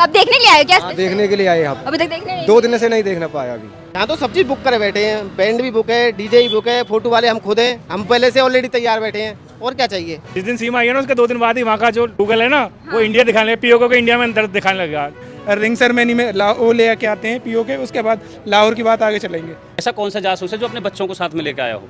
आप देखने के लिए आए हो क्या? हाँ, देखने के लिए आए हम। अभी तक देखने नहीं? 2 दिन से नहीं देखना पाया अभी। यहाँ तो सब चीज बुक करे बैठे हैं, बैंड भी बुक है, डीजे भी बुक है, फोटो वाले हम खुद हैं, हम पहले से ऑलरेडी तैयार बैठे हैं, और क्या चाहिए। जिस दिन सीमा आई है ना उसके 2 दिन बाद ही वहाँ का जो गूगल है ना वो इंडिया दिखाने लगे, पीओके को इंडिया में अंदर दिखाने लगा। रिंग सेरेमनी में वो ले के आते हैं पीओ के, उसके बाद लाहौर की बात आगे चलेंगे। ऐसा कौन सा जासूस है जो अपने बच्चों को साथ में लेकर आया हो?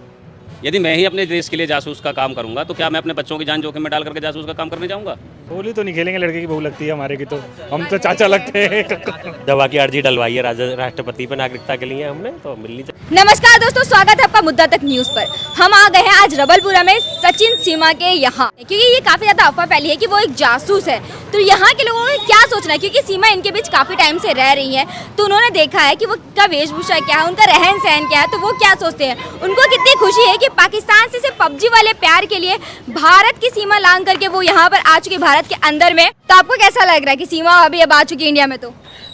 यदि मैं ही अपने देश के लिए जासूस का काम करूंगा तो क्या मैं अपने बच्चों की जान जोखिम में डाल करके जासूस का काम करने जाऊंगा? होली तो नहीं खेलेंगे, लड़के की बहू लगती है हमारे की, तो हम तो चाचा लगते हैं। दवा की अर्जी डलवाई है राष्ट्रपति पर नागरिकता के लिए हमने, तो मिलनी चाहिए। नमस्कार दोस्तों, स्वागत है आपका मुद्दा तक न्यूज पर। हम आ गए हैं आज रबलपुरा में सचिन सीमा के यहाँ, क्योंकि ये काफी ज्यादा अफवाह फैली है कि वो एक जासूस है। तो यहाँ के लोगों को क्या सोचना है, क्योंकि सीमा इनके बीच काफी टाइम से रह रही है, तो उन्होंने देखा है कि वो का वेशभूषा क्या है, उनका रहन सहन क्या है, तो वो क्या सोचते हैं। उनको कितनी खुशी है कि पाकिस्तान से पबजी वाले प्यार के लिए भारत की सीमा लांग करके वो यहाँ पर आ चुके, भारत के अंदर में। तो आपको कैसा लग रहा है कि सीमा अभी अब आ चुकी है इंडिया में? तो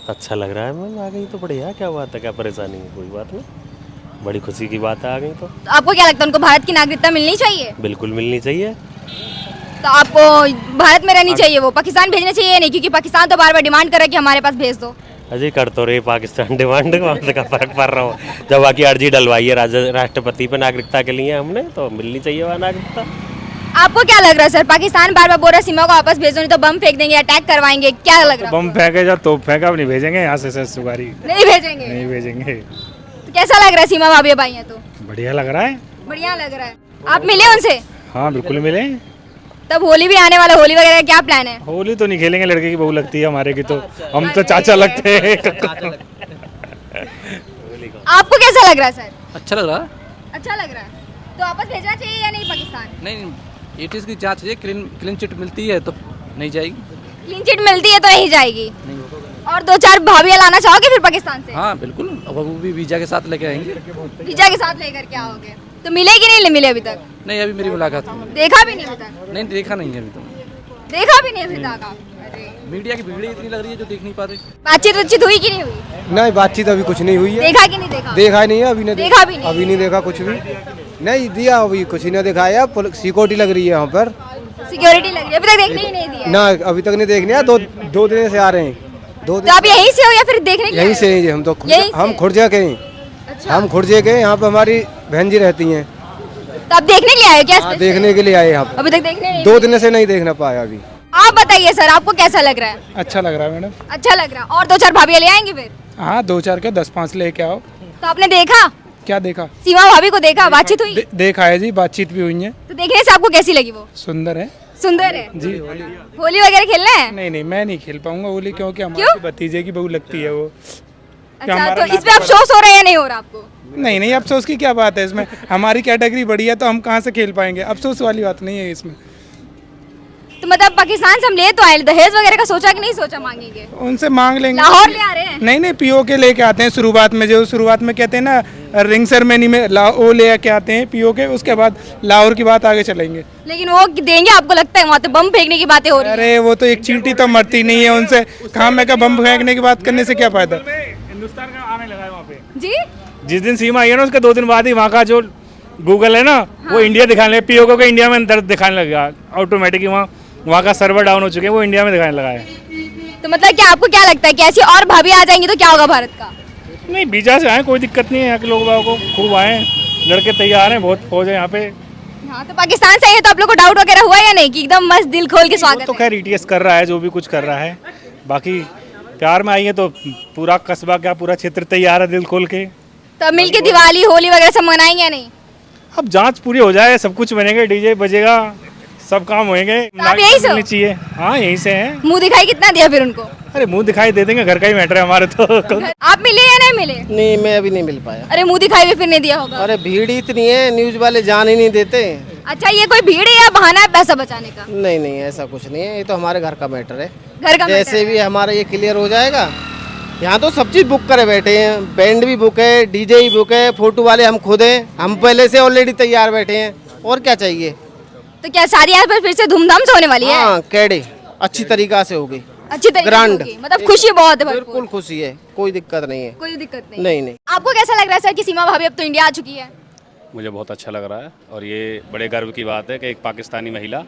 अच्छा लग रहा है मैम, आ गई तो बढ़िया, क्या बात है, क्या परेशानी है, कोई बात नहीं, बड़ी खुशी की बात है, आ गई तो आपको क्या लगता है, उनको भारत की नागरिकता मिलनी चाहिए? बिल्कुल मिलनी चाहिए। तो आपको भारत में रहनी चाहिए, वो पाकिस्तान भेजना चाहिए नहीं? क्योंकि पाकिस्तान तो बार बार डिमांड कर रहा है कि हमारे पास भेज दो। अजय कर तो रहे पाकिस्तान डिमांड का फर्क पड़ रहा हो। दवा की अर्जी डलवाई है राष्ट्रपति पर नागरिकता के लिए हमने, तो मिलनी चाहिए वहाँ नागरिकता। आपको क्या लग रहा है सर, पाकिस्तान बार बार बोल रहा है सीमा को वापस भेजो नहीं तो बम फेंक देंगे, अटैक करवाएंगे, क्या लग रहा है? बम फेंके या तोप फेंका, अब नहीं भेजेंगे यहाँ से सुगारी, नहीं भेजेंगे? नहीं भेजेंगे। तो कैसा लग रहा है सीमा भाभी अब आई है तो? बढ़िया लग रहा है। बढ़िया लग रहा है। आप मिले उनसे? हाँ बिल्कुल मिले। तब होली भी आने वाला, होली वगैरह का क्या प्लान है? होली तो नहीं खेलेंगे, लड़के की बहू लगती है हमारे की, तो हम तो चाचा लगते हैं। आपको कैसा लग रहा है सर? अच्छा लग रहा है। अच्छा लग रहा है। तो वापस भेजना चाहिए या नहीं पाकिस्तान? नहीं, एटीज की जांच है, क्लीन चिट मिलती है तो नहीं जाएगी। क्लीन चिट मिलती है तो नहीं जाएगी। नहीं। और 2-4 भाभियाँ लाना चाहोगे फिर पाकिस्तान से? हाँ बिल्कुल, अब वो भी वीजा के साथ लेके आएंगे। वीजा के साथ लेकर के आओगे तो मिले कि नहीं मिले अभी तक? नहीं, अभी मेरी मुलाकात हुई। देखा भी नहीं अभी तक? नहीं, देखा नहीं है अभी तो। देखा भी नहीं अभी तक आप? मीडिया की भीड़ इतनी लग रही है जो देख नहीं पाते। बातचीत हुई कि नहीं हुई? नहीं, बातचीत अभी कुछ नहीं हुई है। देखा कि नहीं देखा? देखा नहीं है अभी, नहीं देखा भी नहीं? अभी नहीं देखा, कुछ भी नहीं दिया, अभी कुछ नहीं दिखाया। सिक्योरिटी लग रही है यहाँ पर, सिक्योरिटी लग रही है, अभी तक देखने ही नहीं दिया? ना अभी तक नहीं देखने है। दो दिन से आ रहे हैं। 2 दिन तो आप यहीं से हो या फिर देखने के लिए? यहीं से हैं हम तो, हम खुर्जा के हैं। अच्छा। हम खुर्जे के, यहाँ पे हमारी बहन जी रहती हैं। तो आप देखने के लिए आए हो क्या? हाँ, देखने के लिए आए हम। अभी तक देखने नहीं? 2 दिन से नहीं देखना पाया अभी। आप बताइए सर, आपको कैसा लग रहा है? अच्छा लग रहा है मैडम। अच्छा लग रहा है। और 2-4 भाभी ले आएंगे फिर? हाँ 2-4 के 10-5 लेके आओ। तो आपने देखा? क्या देखा? सीमा भाभी को देखा, बातचीत हुई? देखा है जी, बातचीत भी हुई है। तो देखने से आपको कैसी लगी वो? सुंदर है सुंदर है जी। होली वगैरह खेलना है? नहीं, मैं नहीं खेल पाऊंगा होली, क्योंकि हमारे भतीजे की बहू लगती है वो। अच्छा, तो इस पे अफसोस हो रहा है या नहीं हो रहा आपको? नहीं, अफसोस की क्या बात है इसमें, हमारी कैटेगरी बड़ी है तो हम कहाँ से खेल पाएंगे, अफसोस वाली बात नहीं है इसमें। तो मतलब पाकिस्तान से हम ले तो आए, दहेज वगैरह का सोचा कि नहीं सोचा मांगेंगे? उनसे मांग लेंगे। लाहौर ले आ रहे हैं? नहीं, पीओ के लेके आते हैं शुरुआत में, जो शुरुआत में कहते हैं ना रिंग सेरेमनी में वो ले के आते हैं पीओ के, उसके बाद लाहौर की बात आगे चलेंगे। लेकिन वो देंगे आपको लगता है? वहाँ तो बम फेंकने की बातें हो रही है। अरे वो तो एक चींटी तो मरती नहीं है उनसे, कहाँ मैं का बम फेंकने की बात करने से क्या फायदा। हिंदुस्तान का आने लगा है वहाँ पे जी। जिस दिन सीमा आई है ना उसके 2 दिन बाद ही वहाँ का जो गूगल है ना वो इंडिया दिखाने लगे, पीओके को इंडिया में अंदर दिखाने लगा ऑटोमेटिक। वहाँ का सर्वर डाउन हो चुके हैं, वो इंडिया में दिखाने लगा है। तो मतलब क्या आपको क्या लगता है कि ऐसी और भाभी आ जाएंगी तो क्या होगा भारत का? नहीं, वीजा से आए, कोई दिक्कत नहीं है, यहाँ के लोग को खूब आए, लड़के तैयार हैं, बहुत फौज है यहाँ पे। हाँ, तो पाकिस्तान से आए तो आप लोग को डाउट वगैरह हुआ या नहीं कि एकदम मस्त दिल खोल के स्वागत तो है? खैर ईटीएस कर रहा है, जो भी कुछ कर रहा है, बाकी प्यार में आई है तो पूरा कस्बा क्या पूरा क्षेत्र तैयार है दिल खोल के। तो अब मिलके दिवाली होली वगैरह सब मनाएंगे या नहीं? अब जांच पूरी हो जाए, सब कुछ बनेगा, डीजे बजेगा, सब काम होंगे। तो आप यहीं से हो? चाहिए। हाँ यहीं से हैं। मुंह दिखाई कितना दिया फिर उनको? अरे मुंह दिखाई दे देंगे, घर का ही मैटर है हमारे तो। आप मिले या नहीं मिले? नहीं, मैं अभी नहीं मिल पाया। अरे मुंह दिखाई भी फिर नहीं दिया होगा? अरे भीड़ इतनी है, न्यूज वाले जान ही नहीं देते। अच्छा, ये कोई भीड़ है या बहाना है पैसा बचाने का? नहीं, ऐसा कुछ नहीं है, ये तो हमारे घर का मैटर है। घर का जैसे भी हमारा ये क्लियर हो जाएगा। यहाँ तो सब चीज बुक करे बैठे हैं, बैंड भी बुक है, डीजे भी बुक है, फोटो वाले हम खुद हैं, हम पहले से ऑलरेडी तैयार बैठे हैं, और क्या चाहिए। तो क्या शादी यहाँ पर फिर से धूमधाम से होने वाली है? हाँ, कैडे अच्छी तरीका से होगी, अच्छी तरीके से ग्रांड, होगी। मतलब खुशी बहुत है भरपूर। बिल्कुल खुशी है, कोई दिक्कत नहीं है। कोई दिक्कत नहीं? नहीं। आपको कैसा लग रहा है सर कि सीमा भाभी अब तो इंडिया आ चुकी है? मुझे बहुत अच्छा लग रहा है और ये बड़े गर्व की बात है कि एक पाकिस्तानी महिला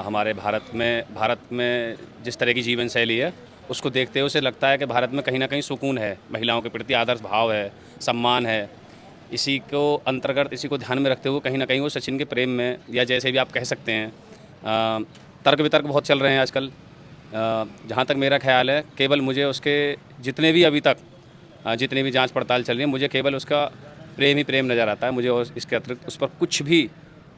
हमारे भारत में जिस तरह की जीवन शैली है उसको देखते हुए उसे लगता है कि भारत में कहीं ना कहीं सुकून है, महिलाओं के प्रति आदर्श भाव है, सम्मान है। इसी को अंतर्गत, इसी को ध्यान में रखते हुए कहीं ना कहीं वो सचिन के प्रेम में, या जैसे भी आप कह सकते हैं, तर्क वितर्क बहुत चल रहे हैं आजकल। जहाँ तक मेरा ख्याल है, केवल मुझे उसके जितने भी अभी तक जितनी भी जांच पड़ताल चल रही है, मुझे केवल उसका प्रेम ही प्रेम नज़र आता है। मुझे इसके अतिरिक्त उस पर कुछ भी,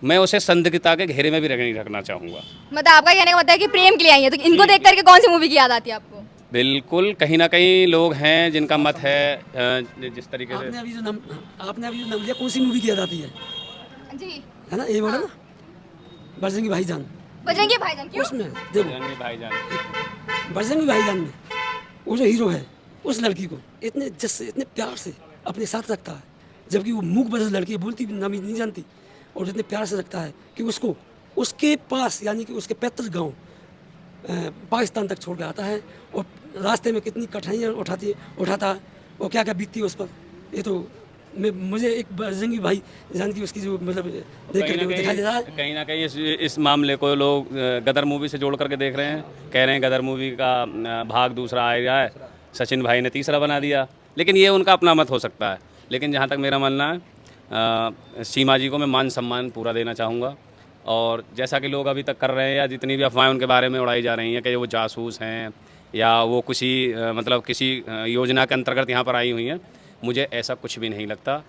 मैं उसे संदिग्धता के घेरे में भी नहीं रखना चाहूँगा। मतलब आपका कहने का मतलब है कि प्रेम के लिए आई है, तो इनको देख करके कौन सी मूवी की याद आती है आपको? बिल्कुल, कहीं ना कहीं लोग हैं जिनका मत है जिस तरीके से आपने अभी जो नाम लिया, कौन सी मूवी की याद आती है? जी, है ना, ये बोला ना, बजरंगी भाईजान। बजरंगी भाईजान क्यों? उसमें देखो, बजरंगी भाईजान, बजरंगी भाईजान में वो जो हीरो है, उस लड़की को इतने इज्जत से, इतने प्यार से अपने साथ रखता है, जबकि वो मूक बधिर लड़की है, बोलती भी नाम नहीं जानती, और इतने प्यार से रखता है कि उसको उसके पास, यानी कि उसके पैतृक गांव पाकिस्तान तक छोड़ के आता है, और रास्ते में कितनी कठिनाइयाँ उठाता है, और क्या क्या बीतती है उस पर। ये तो मुझे एक बजरंगी भाई जान की उसकी जो मतलब देख करके दिखाई दे रहा है। कहीं ना कहीं इस मामले को लोग गदर मूवी से जोड़ करके देख रहे हैं, कह रहे हैं गदर मूवी का भाग दूसरा आएगा है, सचिन भाई ने तीसरा बना दिया। लेकिन ये उनका अपना मत हो सकता है। लेकिन जहाँ तक मेरा मानना है, सीमा जी को मैं मान सम्मान पूरा देना चाहूँगा। और जैसा कि लोग अभी तक कर रहे हैं, या जितनी भी अफवाहें उनके बारे में उड़ाई जा रही हैं कि वो जासूस हैं या वो किसी योजना के अंतर्गत यहाँ पर आई हुई हैं, मुझे ऐसा कुछ भी नहीं लगता।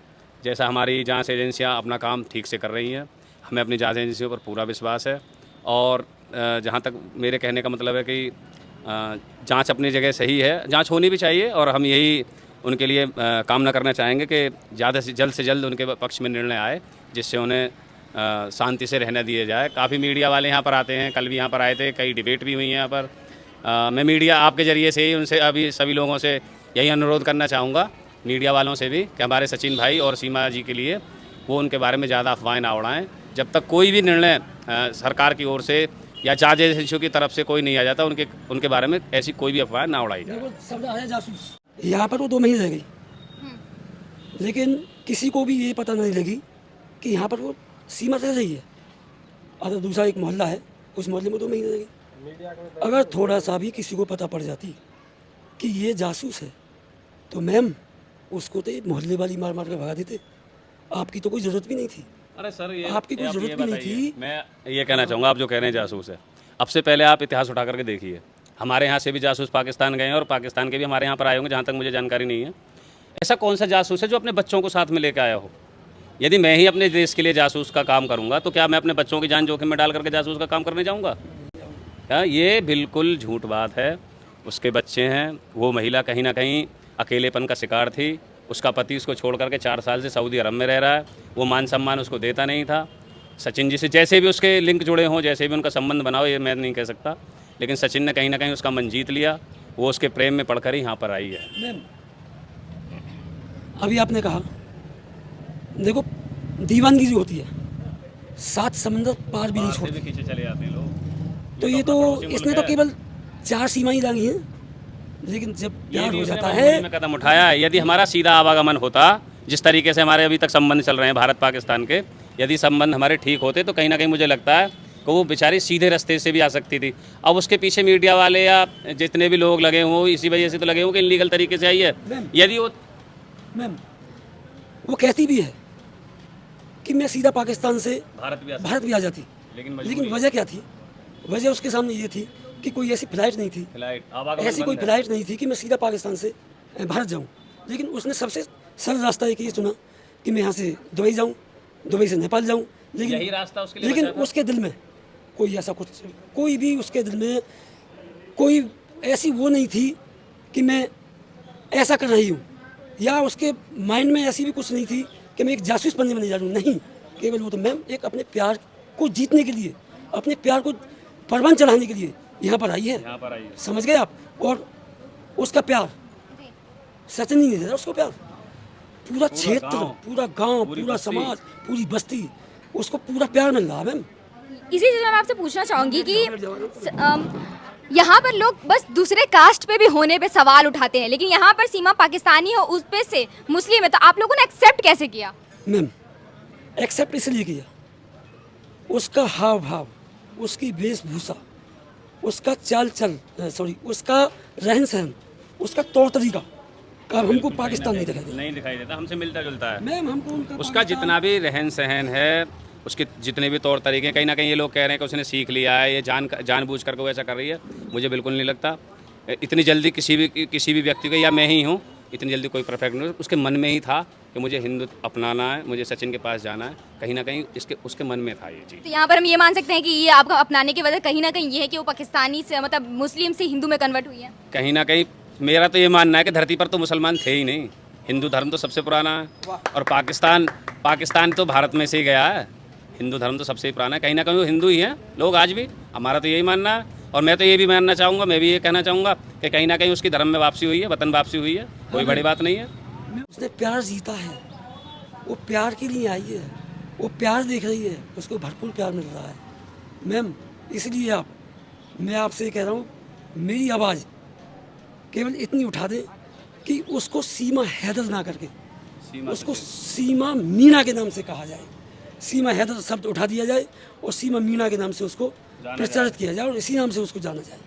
जैसा हमारी जांच एजेंसियाँ अपना काम ठीक से कर रही हैं, हमें अपनी जांच एजेंसियों पर पूरा विश्वास है। और जहाँ तक मेरे कहने का मतलब है कि जांच अपनी जगह सही है, जांच होनी भी चाहिए, और हम यही उनके लिए कामना करना चाहेंगे कि ज़्यादा से जल्द उनके पक्ष में निर्णय आए, जिससे उन्हें शांति से रहने दिया जाए। काफ़ी मीडिया वाले यहाँ पर आते हैं, कल भी यहाँ पर आए थे, कई डिबेट भी हुई हैं यहाँ पर। मैं मीडिया आपके ज़रिए से ही उनसे, अभी सभी लोगों से यही अनुरोध करना चाहूँगा, मीडिया वालों से भी, कि हमारे सचिन भाई और सीमा जी के लिए वो उनके बारे में ज़्यादा अफवाहें ना उड़ाएँ। जब तक कोई भी निर्णय सरकार की ओर से या जांच एजेंसियों की तरफ से कोई नहीं आ जाता, उनके बारे में ऐसी कोई भी अफवाह ना उड़ाई जाए। शब्द आया जासूस, यहाँ पर वो 2 महीने रह गई, लेकिन किसी को भी ये पता नहीं लगी कि यहाँ पर वो सीमा रह रही है। अगर दूसरा एक मोहल्ला है, उस मोहल्ले में 2 महीने रह गई। अगर थोड़ा सा भी किसी को पता पड़ जाती कि ये जासूस है, तो मैम उसको तो मोहल्ले वाली मार मार के भगा देते। आपकी तो कोई ज़रूरत भी नहीं थी। अरे सर, ये आपकी कोई ज़रूरत भी नहीं थी। मैं ये कहना चाहूँगा, आप जो कह रहे हैं जासूस है, अब से पहले आप इतिहास उठा करके देखिए, हमारे यहाँ से भी जासूस पाकिस्तान गए हैं, और पाकिस्तान के भी हमारे यहाँ पर आए होंगे, जहाँ तक मुझे जानकारी नहीं है। ऐसा कौन सा जासूस है जो अपने बच्चों को साथ में लेकर आया हो? यदि मैं ही अपने देश के लिए जासूस का काम करूँगा, तो क्या मैं अपने बच्चों की जान जोखिम में डाल करके जासूस का काम करने जाऊँगा? ये बिल्कुल झूठ बात है। उसके बच्चे हैं, वो महिला कहीं ना कहीं अकेलेपन का शिकार थी, उसका पति उसको छोड़ करके 4 साल से सऊदी अरब में रह रहा है, वो मान सम्मान उसको देता नहीं था। सचिन जी से जैसे भी उसके लिंक जुड़े हों, जैसे भी उनका संबंध बनाओ, ये मैं नहीं कह सकता, लेकिन सचिन ने कहीं ना कहीं उसका मन जीत लिया, वो उसके प्रेम में पड़कर ही यहाँ पर आई है। मैम, अभी आपने कहा, देखो दीवानगी जो होती है, 7 समंदर पार भी नहीं छोड़ती। खींचे चले जाते हैं लोग। तो ये तो इसने तो केवल 4 सीमाएं लांगी हैं, लेकिन जब प्यार हो जाता है, में कदम उठाया है। यदि हमारा सीधा आवागमन होता, जिस तरीके से हमारे अभी तक संबंध चल रहे हैं भारत पाकिस्तान के, यदि संबंध हमारे ठीक होते, तो कहीं ना कहीं मुझे लगता है कि वो बेचारी सीधे रास्ते से भी आ सकती थी। अब उसके पीछे मीडिया वाले या जितने भी लोग लगे हों, इसी वजह से तो लगे हों कि इलीगल तरीके से आई है। यदि वो मैम वो कहती भी है कि मैं सीधा पाकिस्तान से भारत भी आ जाती, लेकिन वजह क्या थी? वजह उसके सामने ये थी कि कोई ऐसी फ्लाइट नहीं थी, ऐसी कोई फ्लाइट नहीं थी कि मैं सीधा पाकिस्तान से भारत जाऊं। लेकिन उसने सबसे सरल रास्ता एक ये चुना कि मैं यहाँ से दुबई जाऊं, दुबई से नेपाल जाऊं। यही रास्ता उसके लिए लेकिन उसके दिल में कोई ऐसा कुछ, कोई भी उसके दिल में कोई ऐसी वो नहीं थी कि मैं ऐसा कर रही हूँ, या उसके माइंड में ऐसी भी कुछ नहीं थी कि मैं एक जासूस बनने में नहीं जा रहा हूँ। नहीं, केवल वो तो मैम एक अपने प्यार को जीतने के लिए, अपने प्यार को परवान चढ़ाने के लिए यहाँ पर आई है। समझ गए आप? और उसका प्यार सचिन नहीं दे रहा, उसको प्यार पूरा क्षेत्र, पूरा गांव, पूरा समाज, पूरी बस्ती, उसको पूरा प्यार मिल रहा है मैम। इसी चीज़ में मैं आपसे पूछना चाहूँगी कि यहाँ पर लोग बस दूसरे कास्ट पे भी होने पे सवाल उठाते हैं, लेकिन यहाँ पर सीमा पाकिस्तानी हो, उस पे से मुस्लिम है, तो आप लोगों ने एक्सेप्ट कैसे किया? मैम एक्सेप्ट इसलिए किया, उसका हाव भाव, उसकी वेशभूषा, उसका चाल चल, उसका रहन सहन, उसका तौर तरीका का हमको पाकिस्तान नहीं दिखाई देता। नहीं दिखाई देता, हमसे मिलता जुलता है। मैम हमको उनका उसका जितना भी रहन सहन है, उसके जितने भी तौर तरीके, कहीं ना कहीं ये लोग कह रहे हैं कि उसने सीख लिया है, ये जानबूझ करके वो ऐसा कर रही है। मुझे बिल्कुल नहीं लगता इतनी जल्दी किसी भी व्यक्ति को, या मैं ही हूँ, इतनी जल्दी कोई परफेक्ट नहीं। उसके मन में ही था कि मुझे हिंदू अपनाना है, मुझे सचिन के पास जाना है, कहीं ना कहीं उसके मन में था ये चीज़। तो यहाँ पर हम ये मान सकते हैं कि ये आपका अपनाने की वजह कहीं ना कहीं ये है कि वो पाकिस्तानी से मतलब मुस्लिम से हिंदू में कन्वर्ट हुई है। कहीं ना कहीं मेरा तो ये मानना है कि धरती पर तो मुसलमान थे ही नहीं, हिंदू धर्म तो सबसे पुराना है, और पाकिस्तान तो भारत में से ही गया है। हिंदू धर्म तो सबसे पुराना है, कहीं ना कहीं वो हिंदू ही हैं लोग आज भी। हमारा तो यही मानना है, और मैं तो ये भी मानना चाहूँगा, मैं भी ये कहना चाहूँगा कि कहीं ना कहीं उसकी धर्म में वापसी हुई है, वतन वापसी हुई है, कोई बड़ी बात नहीं है। उसने प्यार जीता है, वो प्यार के लिए आई है, वो प्यार देख रही है, उसको भरपूर प्यार मिल रहा है मैम। इसलिए मैं आपसे कह रहा हूँ, मेरी आवाज़ केवल इतनी उठा दे कि उसको सीमा हैदर ना करके उसको सीमा मीना के नाम से कहा जाए। सीमा हैदर शब्द उठा दिया जाए और सीमा मीना के नाम से उसको प्रचारित किया जाए और इसी नाम से उसको जाना जाए।